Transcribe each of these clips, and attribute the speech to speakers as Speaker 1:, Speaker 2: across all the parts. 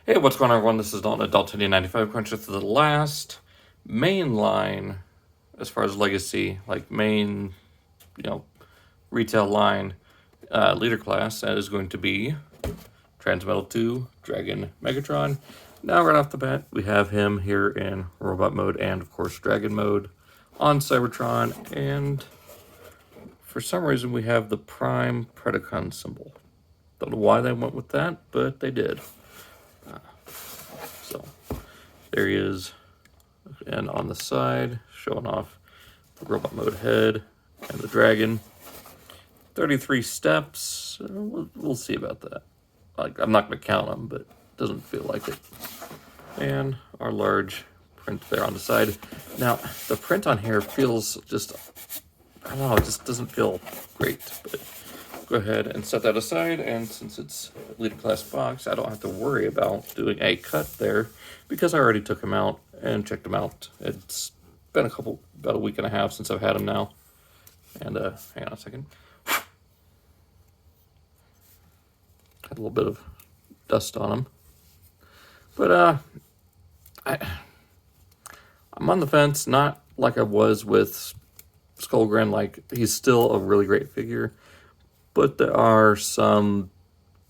Speaker 1: Hey, what's going on, everyone? This is Dalton at Dalton95. Crunch with the last main line as far as legacy, like main, retail line leader class. That is going to be Transmetal 2 Dragon Megatron. Now, right off the bat, we have him here in robot mode and, of course, dragon mode on Cybertron. And for some reason, we have the Prime Predacon symbol. Don't know why they went with that, but they did. So there he is, and on the side, showing off the robot mode head and the dragon. 33 steps. We'll see about that. Like, I'm not going to count them, but it doesn't feel like it. And our large print there on the side. Now, the print on here feels just, I don't know, it just doesn't feel great. But go ahead and set that aside, and since it's a leader class box, I don't have to worry about doing a cut there because I already took him out and checked him out. It's been about a week and a half since I've had him now. And hang on a second. Had a little bit of dust on him. But I'm on the fence, not like I was with Skullgrin. Like, he's still a really great figure, but there are some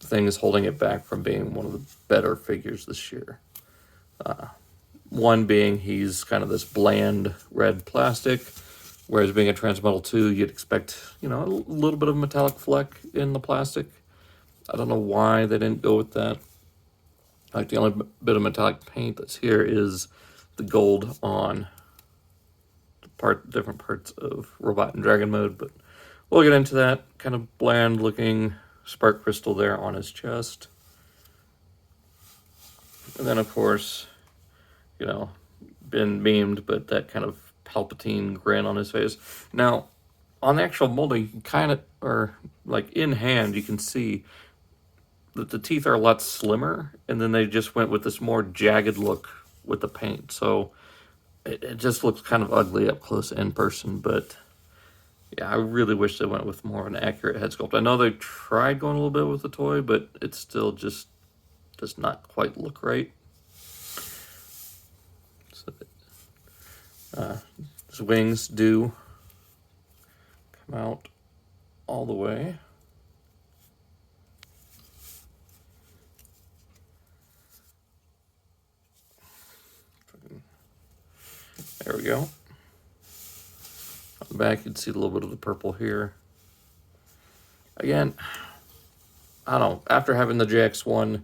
Speaker 1: things holding it back from being one of the better figures this year. One being he's kind of this bland red plastic, whereas being a Transmetal 2, you'd expect, a little bit of metallic fleck in the plastic. I don't know why they didn't go with that. Like, the only bit of metallic paint that's here is the gold on different parts of Robot and Dragon mode, but we'll get into that. Kind of bland looking spark crystal there on his chest. And then, of course, been memed, but that kind of Palpatine grin on his face. Now, on the actual molding, you can kind of, or like in hand, you can see that the teeth are a lot slimmer, and then they just went with this more jagged look with the paint. So it just looks kind of ugly up close in person, but yeah, I really wish they went with more of an accurate head sculpt. I know they tried going a little bit with the toy, but it still just does not quite look right. So his wings do come out all the way. There we go. On the back, you can see a little bit of the purple here. Again, I don't know. After having the JX1,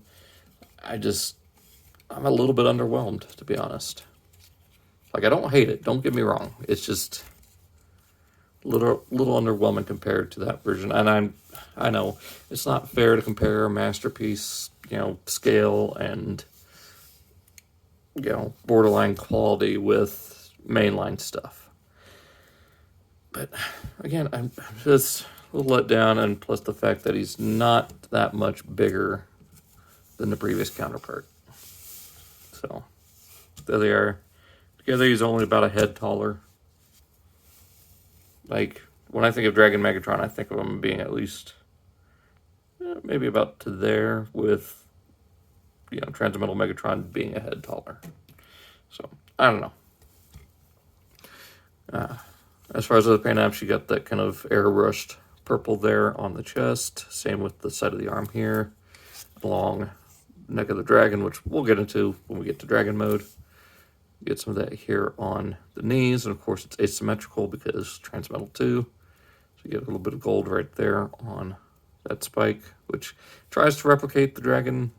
Speaker 1: I'm a little bit underwhelmed, to be honest. Like, I don't hate it. Don't get me wrong. It's just a little underwhelming compared to that version. And I know it's not fair to compare a masterpiece, scale and, borderline quality with mainline stuff. But again, I'm just a little let down, and plus the fact that he's not that much bigger than the previous counterpart. So there they are. Together, he's only about a head taller. Like, when I think of Dragon Megatron, I think of him being at least maybe about to there, with Transmetal Megatron being a head taller. So I don't know. As far as other paint apps, you got that kind of airbrushed purple there on the chest. Same with the side of the arm here, along neck of the dragon, which we'll get into when we get to dragon mode. Get some of that here on the knees, and of course it's asymmetrical because Transmetal 2. So you get a little bit of gold right there on that spike, which tries to replicate the dragon,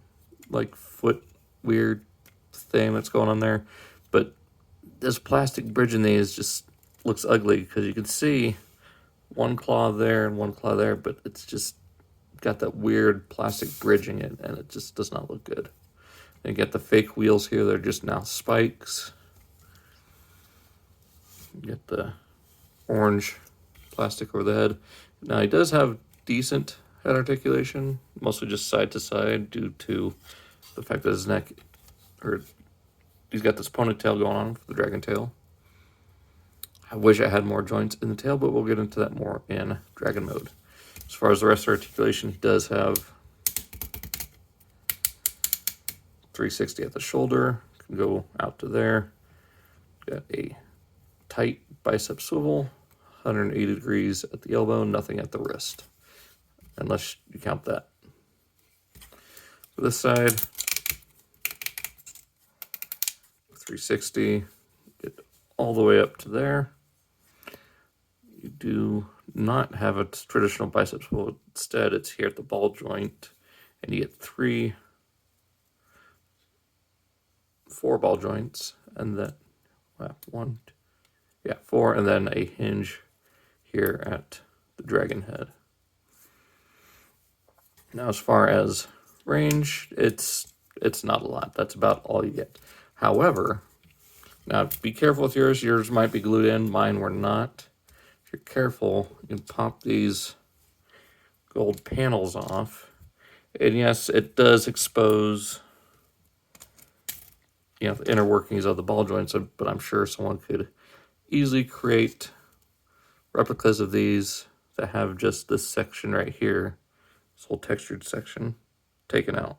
Speaker 1: like, foot weird thing that's going on there. But this plastic bridge in these just looks ugly because you can see one claw there and one claw there, but it's just got that weird plastic bridging it, and it just does not look good. And you get the fake wheels here, they're just now spikes. You get the orange plastic over the head. Now, he does have decent head articulation, mostly just side to side due to the fact that his neck, or he's got this ponytail going on for the dragon tail. I wish I had more joints in the tail, but we'll get into that more in dragon mode. As far as the rest of the articulation, he does have 360 at the shoulder, can go out to there. Got a tight bicep swivel, 180 degrees at the elbow, nothing at the wrist, unless you count that. For this side, 360, get all the way up to there. You do not have a traditional bicep swivel. Instead, it's here at the ball joint, and you get 4 ball joints, and then 4, and then a hinge here at the dragon head. Now, as far as range, it's not a lot. That's about all you get. However, now be careful with yours. Yours might be glued in. Mine were not. If you're careful, you can pop these gold panels off. And yes, it does expose, the inner workings of the ball joints, but I'm sure someone could easily create replicas of these that have just this section right here, this whole textured section, taken out.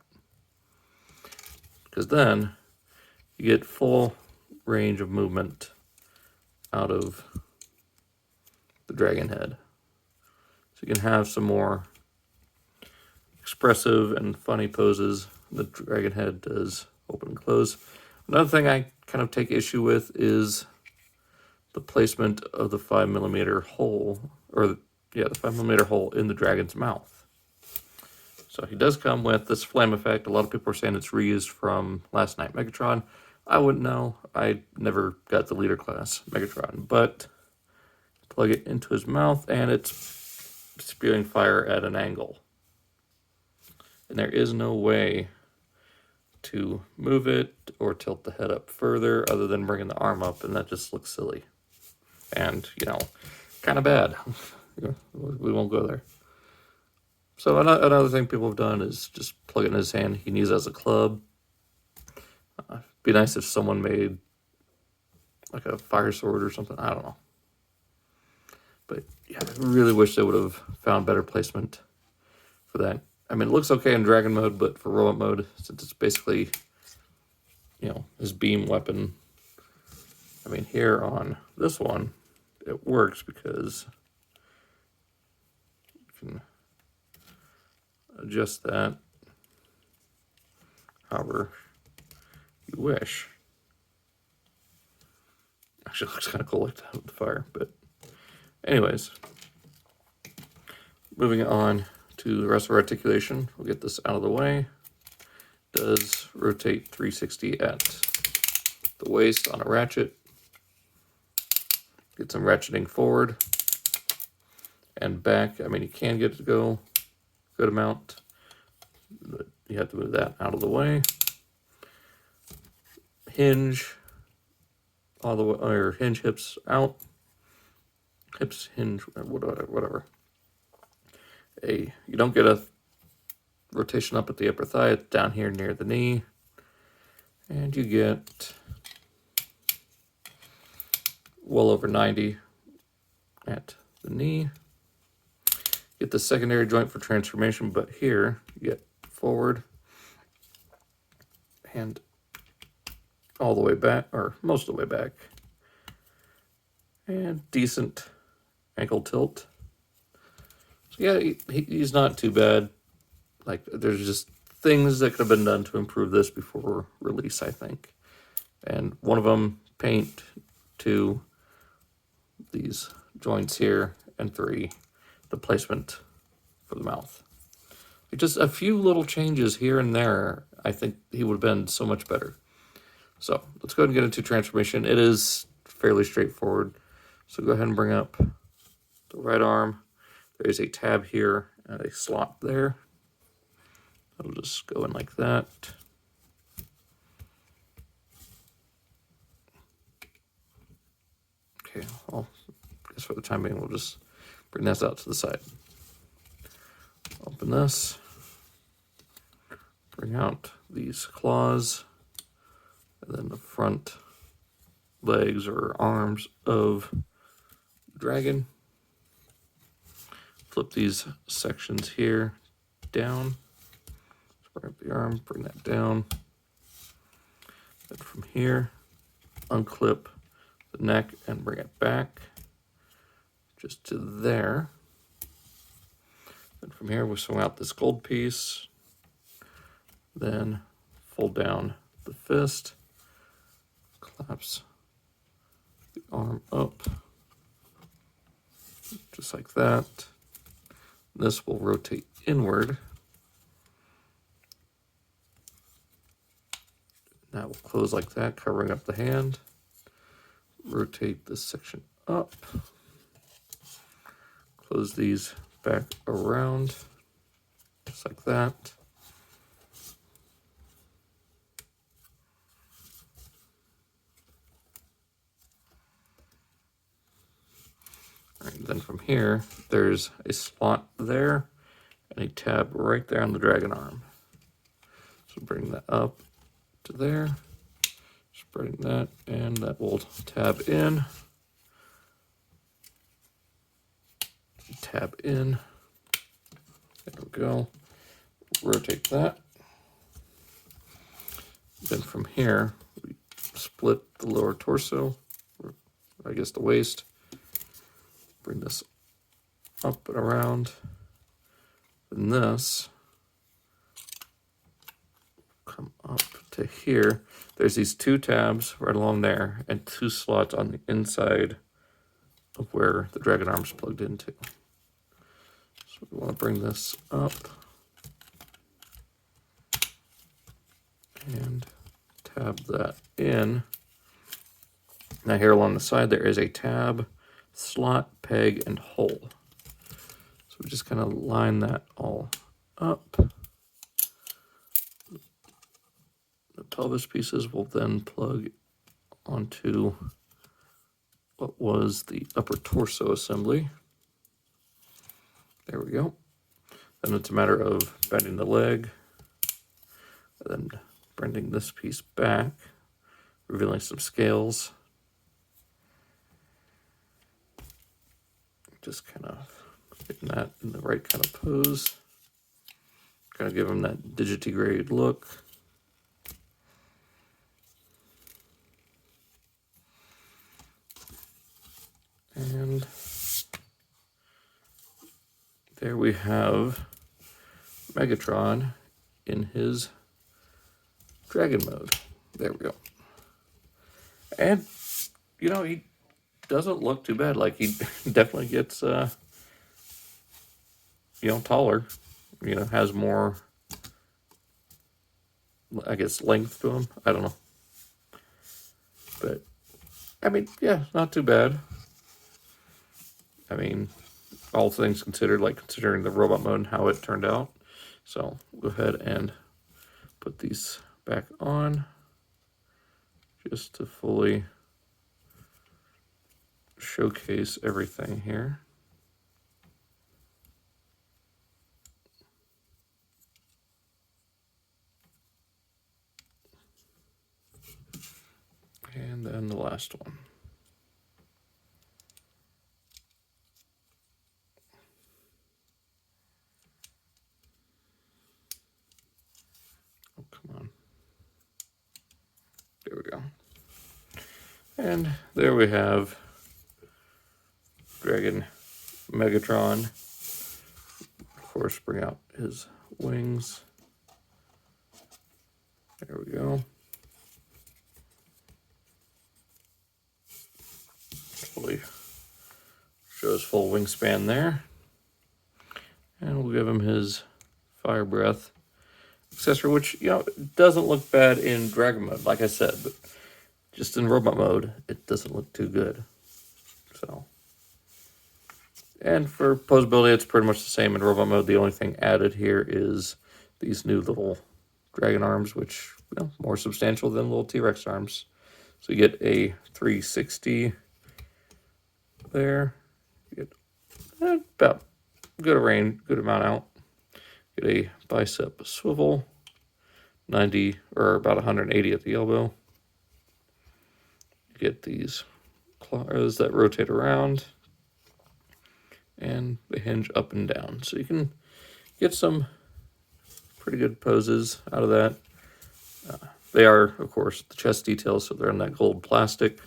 Speaker 1: Because then you get full range of movement out of the dragon head. So you can have some more expressive and funny poses. The dragon head does open and close. Another thing I kind of take issue with is the placement of the 5mm hole, the 5mm hole in the dragon's mouth. So he does come with this flame effect. A lot of people are saying it's reused from Last Night Megatron. I wouldn't know. I never got the leader class Megatron, but plug it into his mouth and it's spewing fire at an angle. And there is no way to move it or tilt the head up further other than bringing the arm up, and that just looks silly. And, kind of bad. We won't go there. So another thing people have done is just plug it in his hand. He can use it as a club. Be nice if someone made like a fire sword or something. I don't know. But yeah, I really wish they would have found better placement for that. I mean, it looks okay in dragon mode, but for robot mode, since it's basically, his beam weapon. I mean, here on this one, it works because you can adjust that however you wish. Actually, it looks kind of cool like that with the fire, but anyways, moving on to the rest of our articulation. We'll get this out of the way. It does rotate 360 at the waist on a ratchet. Get some ratcheting forward and back. I mean, you can get it to go a good amount, but you have to move that out of the way. Hinge all the way, or hinge hips out. Hips, hinge, whatever. You don't get a rotation up at the upper thigh. It's down here near the knee. And you get well over 90 at the knee. Get the secondary joint for transformation, but here you get forward and all the way back, or most of the way back. And decent ankle tilt. So yeah, he's not too bad. Like, there's just things that could have been done to improve this before release, I think. And one of them, paint. 2, these joints here. And 3, the placement for the mouth. Just a few little changes here and there, I think he would have been so much better. So let's go ahead and get into transformation. It is fairly straightforward. So go ahead and bring up the right arm. There is a tab here and a slot there. I'll just go in like that. Okay, well, I guess for the time being, we'll just bring this out to the side. Open this. Bring out these claws. And then the front legs or arms of the dragon. Flip these sections here down. Bring up the arm, bring that down. From here, unclip the neck and bring it back just to there. And from here, we swing out this gold piece, then fold down the fist, collapse the arm up, just like that. This will rotate inward. That will close like that, covering up the hand. Rotate this section up. Close these back around, just like that. All right, then from here, there's a slot there and a tab right there on the dragon arm. So bring that up to there, spreading that, and that will tab in. Tab in. There we go. Rotate that. Then from here, we split the lower torso, or I guess the waist. Bring this up and around. And this come up to here. There's these two tabs right along there and two slots on the inside of where the dragon arm's plugged into. So we want to bring this up and tab that in. Now here along the side there is a tab, slot, peg, and hole. So we just kind of line that all up. The pelvis pieces will then plug onto what was the upper torso assembly. There we go. Then it's a matter of bending the leg, and then bending this piece back, revealing some scales. Just kind of getting that in the right kind of pose. Kind of give them that digitigrade look. And there we have Megatron in his dragon mode. There we go. And, you know, he doesn't look too bad. Like, he definitely gets, you know, taller. You know, has more, I guess, length to him. I don't know. But, I mean, yeah, not too bad. I mean, all things considered, like considering the robot mode and how it turned out. So go ahead and put these back on just to fully showcase everything here. And then the last one. Oh, come on. There we go. And there we have Dragon Megatron. Of course, bring out his wings. There we go. Fully shows full wingspan there. And we'll give him his fire breath accessory, which, you know, doesn't look bad in dragon mode, like I said, but just in robot mode, it doesn't look too good. So, and for posability, it's pretty much the same in robot mode. The only thing added here is these new little dragon arms, which, you know, more substantial than little T-Rex arms. So you get a 360 there. You get about good amount out. Get a bicep swivel, 90 or about 180 at the elbow. You get these claws that rotate around, and they hinge up and down. So you can get some pretty good poses out of that. They are, of course, the chest details, so they're in that gold plastic.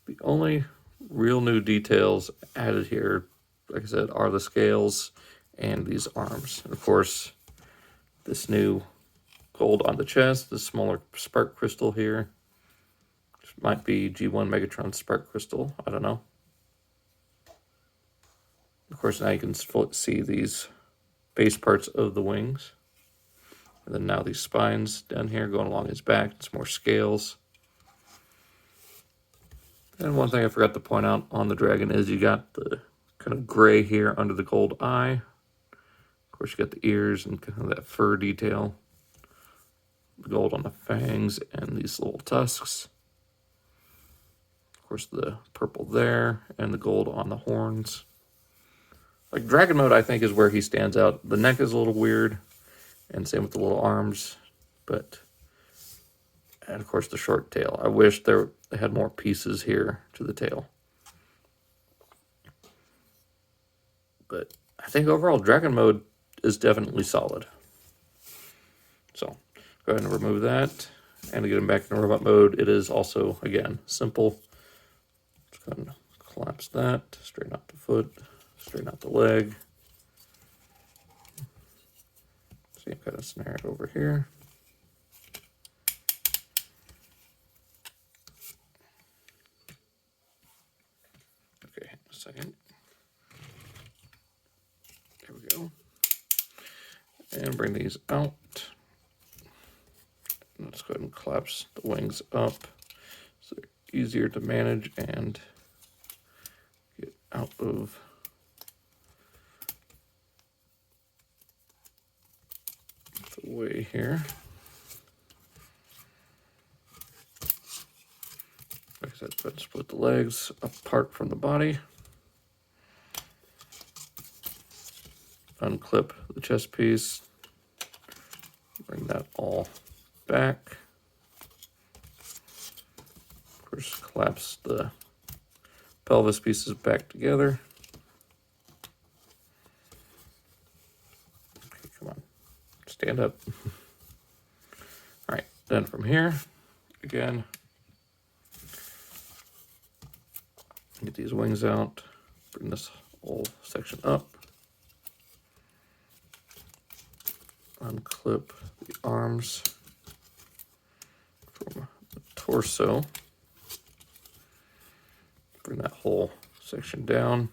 Speaker 1: The only real new details added here, like I said, are the scales and these arms. And of course, this new gold on the chest, the smaller spark crystal here. This might be G1 Megatron spark crystal, I don't know. Of course, now you can see these base parts of the wings. And then now these spines down here going along his back. It's more scales. And one thing I forgot to point out on the dragon is you got the kind of gray here under the gold eye. Of course, you got the ears and kind of that fur detail. The gold on the fangs and these little tusks. Of course, the purple there and the gold on the horns. Like dragon mode, I think, is where he stands out. The neck is a little weird, and same with the little arms, and of course the short tail. I wish they had more pieces here to the tail. But I think overall dragon mode is definitely solid. So go ahead and remove that. And to get him back in robot mode, it is also, again, simple. Just go ahead and collapse that, straighten out the foot, straighten out the leg. Same kind of scenario over here. Okay, a second. There we go. And bring these out. Let's go ahead and collapse the wings up so they're easier to manage and get out of the way here. Like I said, go ahead and split the legs apart from the body. Unclip the chest piece. Bring that all back. Of course, collapse the pelvis pieces back together. Okay, come on. Stand up. All right, then from here, again, get these wings out, bring this whole section up, unclip the arms from the torso, bring that whole section down,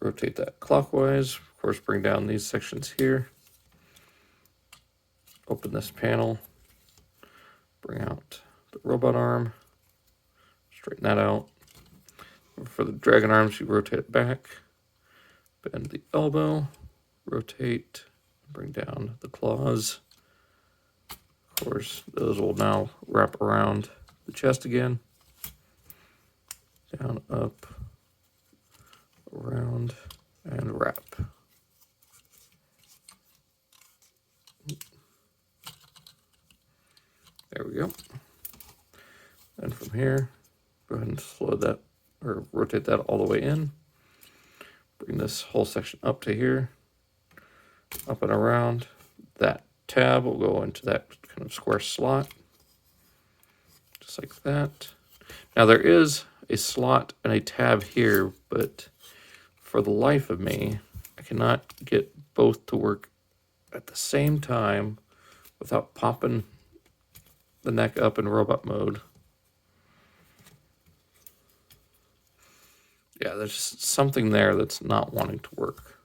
Speaker 1: rotate that clockwise, of course bring down these sections here, open this panel, bring out the robot arm, straighten that out. For the dragon arms, you rotate it back, bend the elbow, rotate, bring down the claws. Of course, those will now wrap around the chest again. Down, up, around, and wrap. There we go. And from here, go ahead and slow that, or rotate that all the way in. Bring this whole section up to here, up and around. That tab will go into that kind of square slot, just like that. Now there is a slot and a tab here, but for the life of me, I cannot get both to work at the same time without popping the neck up in robot mode. Yeah, there's something there that's not wanting to work.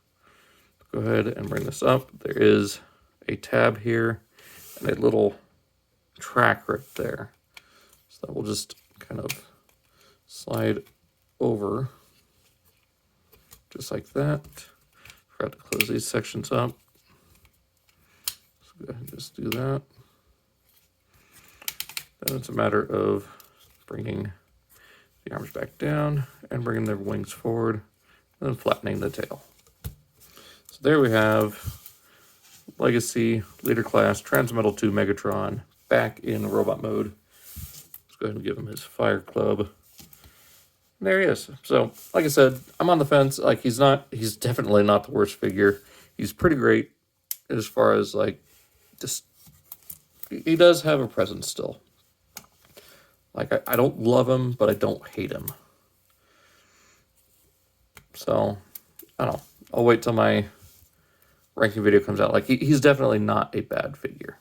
Speaker 1: Go ahead and bring this up. There is a tab here and a little track right there. So that will just kind of slide over just like that. Forgot to close these sections up. So go ahead and just do that. Then it's a matter of bringing the arms back down and bringing their wings forward and then flattening the tail. So there we have Legacy Leader Class Transmetal 2 Megatron back in robot mode. Let's go ahead and give him his fire club. And there he is. So, like I said, I'm on the fence. Like, he's definitely not the worst figure. He's pretty great as far as, like, just he does have a presence still. Like, I don't love him, but I don't hate him. So, I don't know. I'll wait till my ranking video comes out. Like, he's definitely not a bad figure.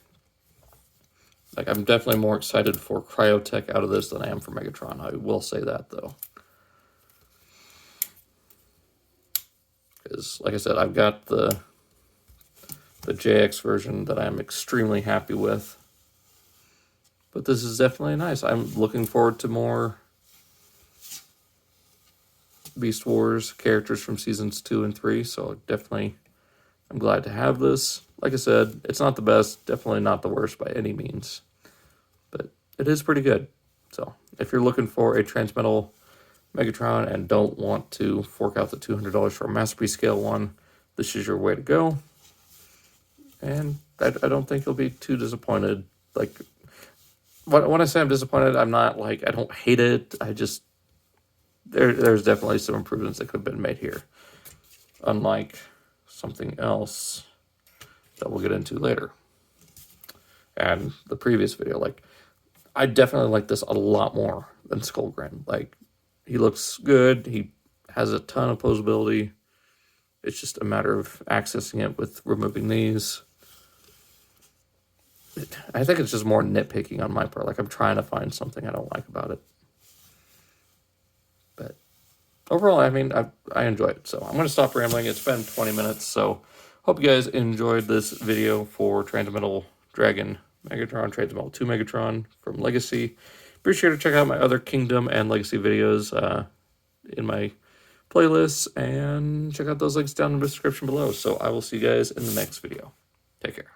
Speaker 1: Like, I'm definitely more excited for Cryotech out of this than I am for Megatron. I will say that, though. Because, like I said, I've got the JX version that I'm extremely happy with. But this is definitely nice. I'm looking forward to more Beast Wars characters from seasons 2 and 3. So, definitely, I'm glad to have this. Like I said, it's not the best. Definitely not the worst by any means. But it is pretty good. So, if you're looking for a Transmetal Megatron and don't want to fork out the $200 for a Masterpiece Scale one, this is your way to go. And I don't think you'll be too disappointed. Like, when I say I'm disappointed, I'm not like, I don't hate it. I just, there's definitely some improvements that could have been made here. Unlike something else that we'll get into later. And the previous video, like, I definitely like this a lot more than Skullgrin. Like, he looks good. He has a ton of posability. It's just a matter of accessing it with removing these. I think it's just more nitpicking on my part. Like, I'm trying to find something I don't like about it. But overall, I mean, I enjoy it. So I'm going to stop rambling. It's been 20 minutes. So hope you guys enjoyed this video for Transmetal Dragon Megatron, Transmetal 2 Megatron from Legacy. Be sure to check out my other Kingdom and Legacy videos in my playlists, and check out those links down in the description below. So I will see you guys in the next video. Take care.